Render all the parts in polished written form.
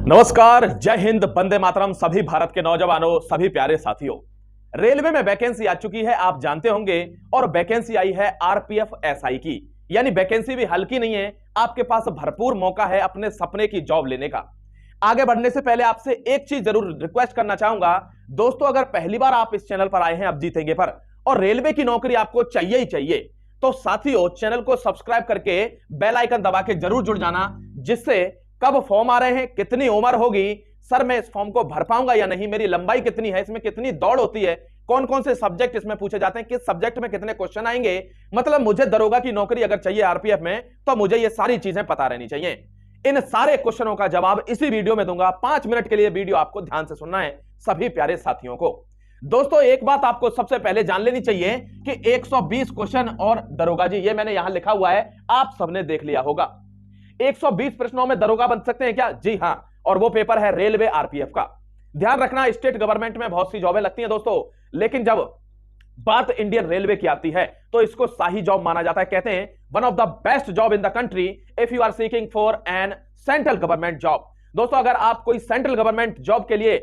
नमस्कार, जय हिंद, वंदे मातरम। सभी भारत के नौजवानों, सभी प्यारे साथियों, रेलवे में वैकेंसी आ चुकी है, आप जानते होंगे। और वैकेंसी आई है आरपीएफ एसआई की, यानी वैकेंसी भी हल्की नहीं है। आपके पास भरपूर मौका है अपने सपने की जॉब लेने का। आगे बढ़ने से पहले आपसे एक चीज जरूर रिक्वेस्ट करना चाहूंगा दोस्तों, अगर पहली बार आप इस चैनल पर आए हैं अब जीतेंगे पर, और रेलवे की नौकरी आपको चाहिए ही चाहिए, तो साथियों चैनल को सब्सक्राइब करके बेल आइकन दबा के जरूर जुड़ जाना, जिससे कब फॉर्म आ रहे हैं, कितनी उम्र होगी, सर मैं इस फॉर्म को भर पाऊंगा या नहीं, मेरी लंबाई कितनी है, इसमें कितनी दौड़ होती है, कौन कौन से सब्जेक्ट इसमें पूछे जाते हैं, किस सब्जेक्ट में कितने क्वेश्चन आएंगे, मतलब मुझे दरोगा की नौकरी अगर चाहिए आरपीएफ में, तो मुझे ये सारी चीजें पता रहनी चाहिए। इन सारे क्वेश्चनों का जवाब इसी वीडियो में दूंगा। 5 मिनट के लिए वीडियो आपको ध्यान से सुनना है सभी प्यारे साथियों को। दोस्तों एक बात आपको सबसे पहले जान लेनी चाहिए कि 120 क्वेश्चन और दरोगा जी, ये मैंने यहां लिखा हुआ है, आप सबने देख लिया होगा। 120 प्रश्नों में दरोगा बन सकते हैं क्या? जी हां, और वो पेपर है रेलवे आरपीएफ का। ध्यान रखना, स्टेट गवर्नमेंट में बहुत सी जॉबें लगती हैं दोस्तों, लेकिन जब बात इंडियन रेलवे की आती है तो इसको शाही जॉब माना जाता है। कहते हैं one of the best job in the country if you are seeking for an central government job. दोस्तों अगर आप कोई सेंट्रल गवर्नमेंट जॉब के लिए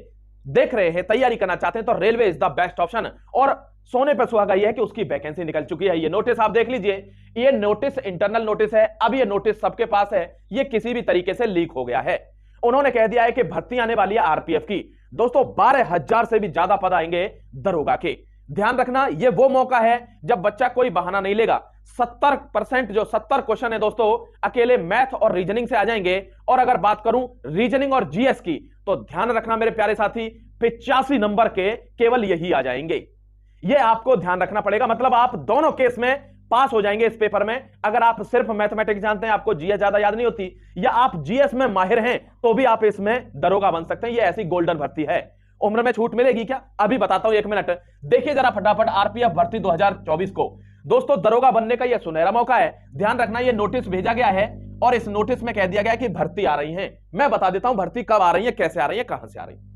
देख रहे हैं, तैयारी करना चाहते हैं, तो railway is the best option. और सोने पर सुहागा यह है कि उसकी वैकेंसी निकल चुकी है। ये नोटिस आप देख लीजिए, ये नोटिस इंटरनल नोटिस है। अब ये नोटिस सबके पास है, ये किसी भी तरीके से लीक हो गया है। उन्होंने कह दिया है कि भर्ती आने वाली है आरपीएफ की। दोस्तों 12,000 से भी ज्यादा पद आएंगे दरोगा के। ध्यान रखना, ये वो मौका है जब बच्चा कोई बहाना नहीं लेगा। 70% जो 70 क्वेश्चन है दोस्तों, अकेले मैथ और रीजनिंग से आ जाएंगे। और अगर बात करूं रीजनिंग और जीएस की, तो ध्यान रखना मेरे प्यारे साथी, 85 नंबर के केवल यही आ जाएंगे। यह आपको ध्यान रखना पड़ेगा, मतलब आप दोनों केस में पास हो जाएंगे इस पेपर में। अगर आप सिर्फ मैथमेटिक्स जानते हैं, आपको जीएस ज्यादा याद नहीं होती, या आप जीएस में माहिर हैं, तो भी आप इसमें दरोगा बन सकते हैं। यह ऐसी गोल्डन भर्ती है। उम्र में छूट मिलेगी क्या? अभी बताता हूं, 1 मिनट देखिए जरा फटाफट आरपीएफ भर्ती 2024 को। दोस्तों दरोगा बनने का यह सुनहरा मौका है। ध्यान रखना, यह नोटिस भेजा गया है और इस नोटिस में कह दिया गया कि भर्ती आ रही है। मैं बता देता हूं भर्ती कब आ रही है, कैसे आ रही है, कहां से आ रही है।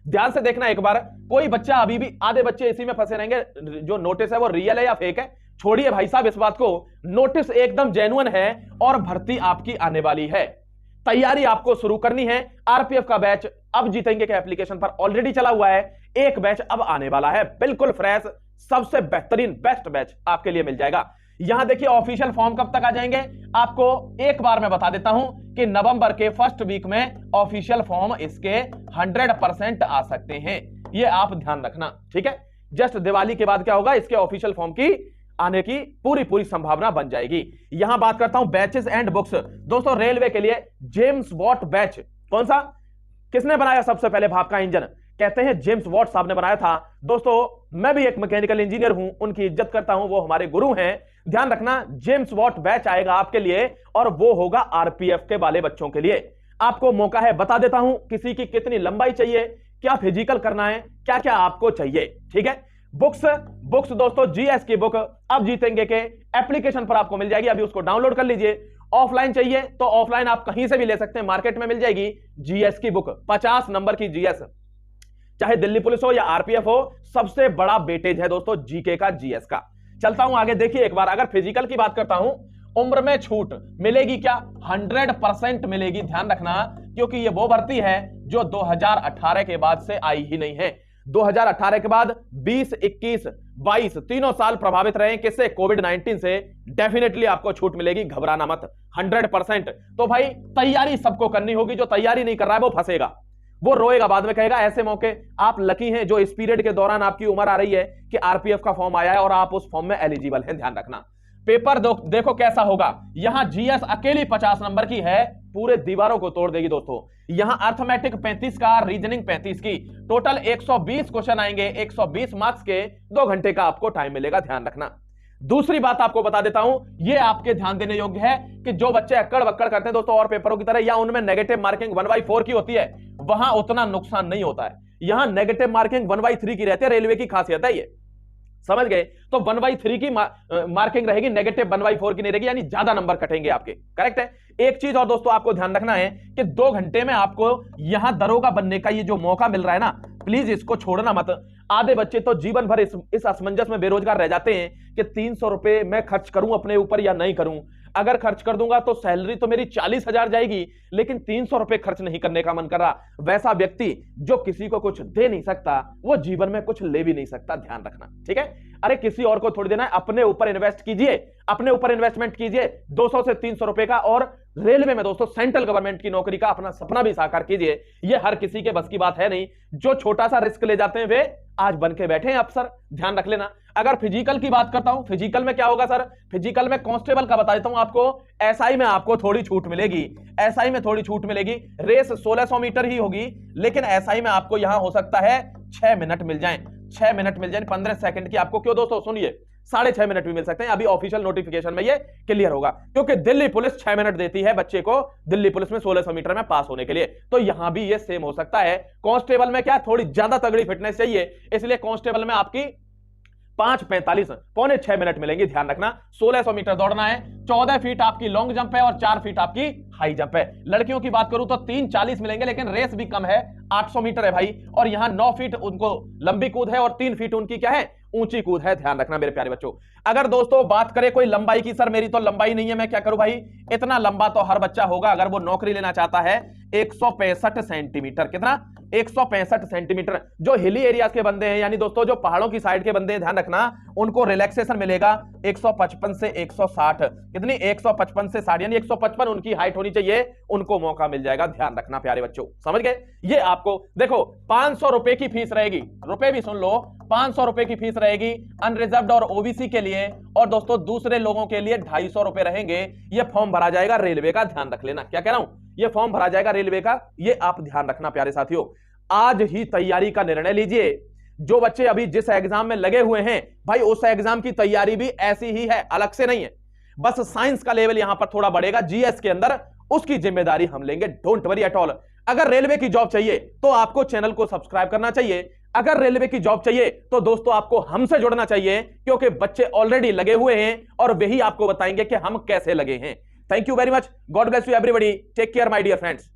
ध्यान से देखना एक बार, कोई बच्चा अभी भी, आधे बच्चे इसी में फंसे रहेंगे, जो नोटिस है वो रियल है या फेक है। छोड़िए भाई साहब इस बात को, नोटिस एकदम जेन्युइन है और भर्ती आपकी आने वाली है। तैयारी आपको शुरू करनी है। आरपीएफ का बैच अब जीतेंगे के एप्लीकेशन पर ऑलरेडी चला हुआ है, एक बैच अब आने वाला है, बिल्कुल फ्रेश, सबसे बेहतरीन बेस्ट बैच आपके लिए मिल जाएगा। यहां देखिए ऑफिशियल फॉर्म कब तक आ जाएंगे, आपको एक बार मैं बता देता हूं कि नवंबर के फर्स्ट वीक में ऑफिशियल फॉर्म इसके 100% आ सकते हैं। ये आप ध्यान रखना, ठीक है। जस्ट दिवाली के बाद क्या होगा, इसके ऑफिशियल फॉर्म की आने की पूरी संभावना बन जाएगी। यहां बात करता हूं बैचेस एंड बुक्स। दोस्तों रेलवे के लिए जेम्स वॉट बैच, कौन सा, किसने बनाया सबसे पहले भाप का इंजन? कहते हैं जेम्स वॉट साहब ने बनाया था। दोस्तों मैं भी एक मैकेनिकल इंजीनियर हूं, उनकी इज्जत करता हूं, वो हमारे गुरु हैं। ध्यान रखना, जेम्स वॉट बैच आएगा आपके लिए और वो होगा आरपीएफ के वाले बच्चों के लिए। आपको मौका है, बता देता हूं किसी की कितनी लंबाई चाहिए, क्या फिजिकल करना है, क्या क्या आपको चाहिए, ठीक है। बुक्स दोस्तों जीएस की बुक अब जीतेंगे के एप्लीकेशन पर आपको मिल जाएगी, अभी उसको डाउनलोड कर लीजिए। ऑफलाइन चाहिए तो ऑफलाइन आप कहीं से भी ले सकते हैं, मार्केट में मिल जाएगी जीएस की बुक, 50 नंबर की जीएस, चाहे दिल्ली पुलिस हो या आरपीएफ हो, सबसे बड़ा वेटेज है दोस्तों जीके का, जीएस का। चलता हूं आगे, देखिए एक बार, अगर फिजिकल की बात करता हूं, उम्र में छूट मिलेगी क्या? 100% मिलेगी। ध्यान रखना, क्योंकि ये वो भर्ती है जो 2018 के बाद से आई ही नहीं है। 2018 के बाद 20, 21, 22 तीनों साल प्रभावित रहे, किससे? कोविड-19 से। डेफिनेटली आपको छूट मिलेगी, घबराना मत, 100%। तो भाई तैयारी सबको करनी होगी, जो तैयारी नहीं कर रहा है वो फंसेगा, वो रोएगा, बाद में कहेगा ऐसे मौके। आप लकी हैं जो इस पीरियड के दौरान आपकी उम्र आ रही है कि आरपीएफ का फॉर्म आया है और आप उस फॉर्म में एलिजिबल हैं। ध्यान रखना, पेपर देखो कैसा होगा। यहां जीएस अकेली 50 नंबर की है, पूरे दीवारों को तोड़ देगी दोस्तों। यहां अर्थमेटिक 35 का, रीजनिंग 35 की, टोटल 120 क्वेश्चन आएंगे, 120 मार्क्स के, 2 घंटे का आपको टाइम मिलेगा। ध्यान रखना। दूसरी बात आपको बता देता हूं, यह आपके ध्यान देने योग्य है कि जो बच्चे अक्कड़ बक्कड़ करते हैं दोस्तों और पेपरों की तरह, या उनमें नेगेटिव मार्किंग 1/4 की होती है, वहां उतना नुकसान नहीं होता है। यहां नेगेटिव मार्किंग 1/3 की रहती है, रेलवे की खासियत है ये, समझ गए। तो 1/3 की मार्किंग रहेगी, नेगेटिव 1/4 की नहीं रहेगी, यानी ज्यादा नंबर कटेंगे आपके, करेक्ट है। एक चीज और दोस्तों आपको ध्यान रखना है कि 2 घंटे में आपको यहां दरोगा बनने का ये जो मौका मिल रहा है ना, प्लीज इसको छोड़ना मत। आधे बच्चे तो जीवन भर इस असमंजस में बेरोजगार रह जाते हैं कि 300 रुपए मैं खर्च करूं अपने ऊपर या नहीं करूं। अगर खर्च कर दूंगा तो सैलरी तो मेरी 40,000 जाएगी, लेकिन 300 रुपए खर्च नहीं करने का मन कर रहा। वैसा व्यक्ति जो किसी को कुछ दे नहीं सकता, वो जीवन में कुछ ले भी नहीं सकता, ध्यान रखना, ठीक है। अरे किसी और को थोड़ी देना है, अपने ऊपर इन्वेस्ट कीजिए, अपने ऊपर इन्वेस्टमेंट कीजिए 200 से 300 रुपए का, और रेलवे में दोस्तों सेंट्रल गवर्नमेंट की नौकरी का अपना सपना भी साकार कीजिए। यह हर किसी के बस की बात है नहीं, जो छोटा सा रिस्क ले जाते हैं वे आज बन के बैठे हैं अफसर, ध्यान रख लेना। अगर फिजिकल की बात करता हूं, फिजिकल में क्या होगा सर, फिजिकल में कांस्टेबल का बता देता हूं आपको, एसआई में आपको थोड़ी छूट मिलेगी, एसआई में थोड़ी छूट मिलेगी। रेस 1600 मीटर ही होगी, लेकिन एसआई में आपको यहां हो सकता है 6 मिनट मिल जाएं, 6 मिनट मिल जाए, 15 सेकंड की आपको, क्यों दोस्तों सुनिए 6.5 मिनट भी मिल सकते हैं। अभी ऑफिशियल नोटिफिकेशन में ये क्लियर होगा, क्योंकि दिल्ली पुलिस 6 मिनट देती है बच्चे को दिल्ली पुलिस में 1600 मीटर में पास होने के लिए, तो यहां भी ये सेम हो सकता है। कांस्टेबल में क्या थोड़ी ज्यादा तगड़ी फिटनेस चाहिए, इसलिए कांस्टेबल में आपकी 5:45 पौने 6 मिनट मिलेंगे, ध्यान रखना। 1600 मीटर दौड़ना है, 14 फीट आपकी लॉन्ग जंप है और 4 फीट आपकी हाई जंप है। लड़कियों की बात करूं तो 3:40 मिलेंगे, लेकिन रेस भी कम है, 800 मीटर है भाई, और यहां 9 फीट उनको लंबी कूद है और 3 फीट उनकी क्या है, ऊंची कूद है, ध्यान रखना मेरे प्यारे बच्चों। अगर दोस्तों बात करें कोई लंबाई की, सर मेरी तो लंबाई नहीं है, मैं क्या करूं भाई, इतना लंबा तो हर बच्चा होगा अगर वो नौकरी लेना चाहता है। 165 सेंटीमीटर, कितना, 165 सेंटीमीटर। जो हिली एरियाज के बंदे हैं, यानी दोस्तों जो पहाड़ों की साइड के बंदे हैं, ध्यान रखना, उनको रिलैक्सेशन मिलेगा 155 से 160, कितनी, 155 से 60, यानी 155 उनकी हाइट होनी चाहिए, उनको मौका मिल जाएगा, ध्यान रखना प्यारे बच्चों, समझ गए। ये आपको देखो 500 रुपए की फीस रहेगी, रुपए भी सुन लो, 500 रुपए की फीस रहेगी अनरिजर्व्ड और ओबीसी के लिए, और दोस्तों दूसरे लोगों के लिए 250 रुपए रहेंगे। ये फॉर्म भरा जाएगा रेलवे का, ध्यान रख लेना, क्या कह रहा हूं, ये फॉर्म भरा जाएगा रेलवे का, ये आप ध्यान रखना प्यारे साथियों। आज ही तैयारी का निर्णय लीजिए। जो बच्चे अभी जिस एग्जाम में लगे हुए हैं भाई, उस एग्जाम की तैयारी भी ऐसी ही है, अलग से नहीं है, बस साइंस का लेवल यहां पर थोड़ा बढ़ेगा, जीएस के अंदर उसकी जिम्मेदारी हम लेंगे, डोंट वरी एट ऑल। अगर रेलवे की जॉब चाहिए तो आपको चैनल को सब्सक्राइब करना चाहिए, अगर रेलवे की जॉब चाहिए तो दोस्तों आपको हमसे जुड़ना चाहिए, क्योंकि बच्चे ऑलरेडी लगे हुए हैं और वही आपको बताएंगे कि हम कैसे लगे हैं। Thank you very much, god bless you everybody, take care my dear friends.